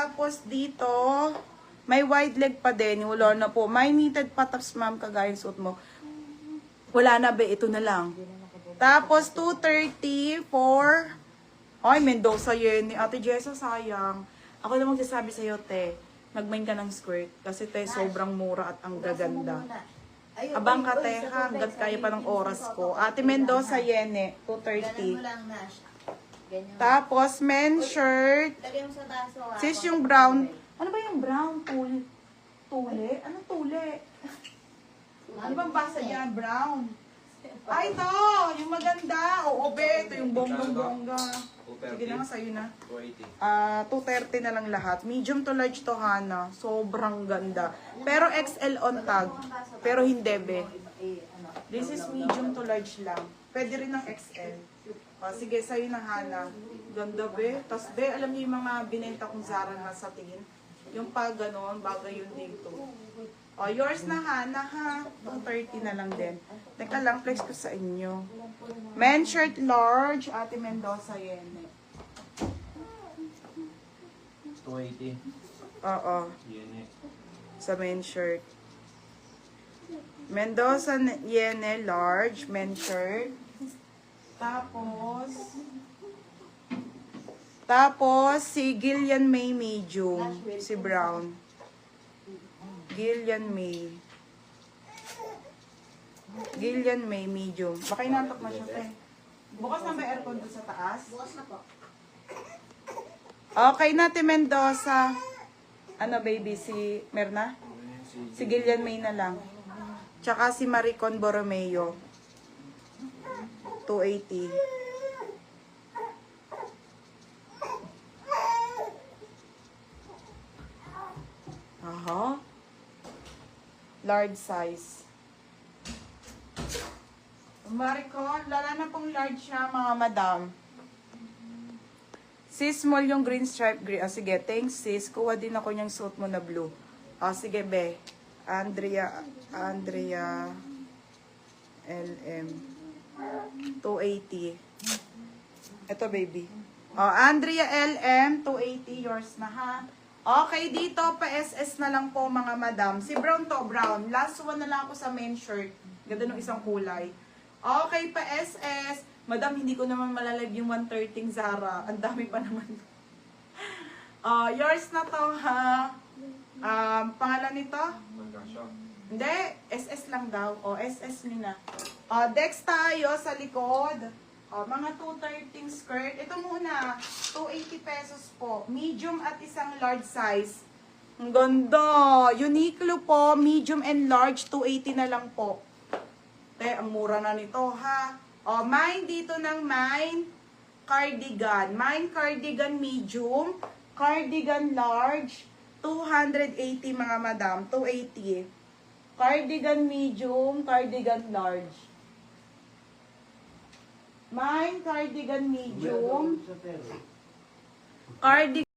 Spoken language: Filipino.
Tapos dito, may wide leg pa din. Wala na po. May knitted patops, ma'am, kagaya suot mo. Wala na be, ito na lang. Tapos 230 for... Ay, Mendoza yun. Ni Ate Jessa, sayang. Ako na magsasabi sa'yo, te. Nagmain ka ng skirt. Kasi, te, sobrang mura at ang gaganda. Abang ka, te, ha? Hanggat kaya pa ng oras ko. Ate Mendoza, yene. 230. Tapos, men's shirt. Sis, yung brown. Ano ba yung brown? Tule? Ano tule? Ano bang basa yan? Brown. Ay, ito! Yung maganda. Oo, be. Ito yung bonggong-bongga. Sige na nga, sa'yo na. 230 na lang lahat. Medium to large to, Hana. Sobrang ganda. Pero XL on tag. Pero hindi, be. This is medium to large lang. Pwede rin ng XL. Sige, sa'yo na, Hana. Ganda, be. Tapos, be, alam niyo yung mga binenta kong Zara na sa tingin? Yung pag ganon, bagay yun dito. Yours na, Hana, ha? 230 na lang din. Teka lang, flex ko sa inyo. Men's shirt large, Ate Mendoza, yan. 280. Oo. Sa men's shirt. Mendoza, yene, large, men's shirt. Tapos, si Gillian May medium. Si brown. Gillian May. Gillian May medium. Baka inantok na siya, te. Bukas na ba aircon doon sa taas? Bukas na po. Okay, Nate Mendoza. Ano, baby? Si Merna? Si Gillian May na lang. Tsaka si Maricon Borromeo. 280. Aha. Large size. Maricon, lala na pong large siya, mga madam. Sis, small yung green stripe green. Sige, thanks sis. Kuha din ako niyang suit mo na blue. Sige, be. Andrea LM 280. Ito, baby. Andrea LM 280, yours na, ha? Okay, dito pa SS na lang po, mga madam. Si brown to, brown. Last one na lang ako sa main shirt. Ganda ng isang kulay. Okay, pa SS. Madam, hindi ko naman malalag yung 130 Zara. Ang dami pa naman. Yours na to, ha? Pangalan nito? Hindi, SS lang daw. SS nyo na. Dex tayo sa likod. Mga 230 skirt. Ito muna, 280 pesos po. Medium at isang large size. Ang ganda. Uniqlo po, medium and large, 280 na lang po. Ang mura na nito, ha? Mine dito ng mine cardigan. Mine cardigan medium, cardigan large, 280 mga madam, 280. Cardigan medium, cardigan large. Mine cardigan medium, cardigan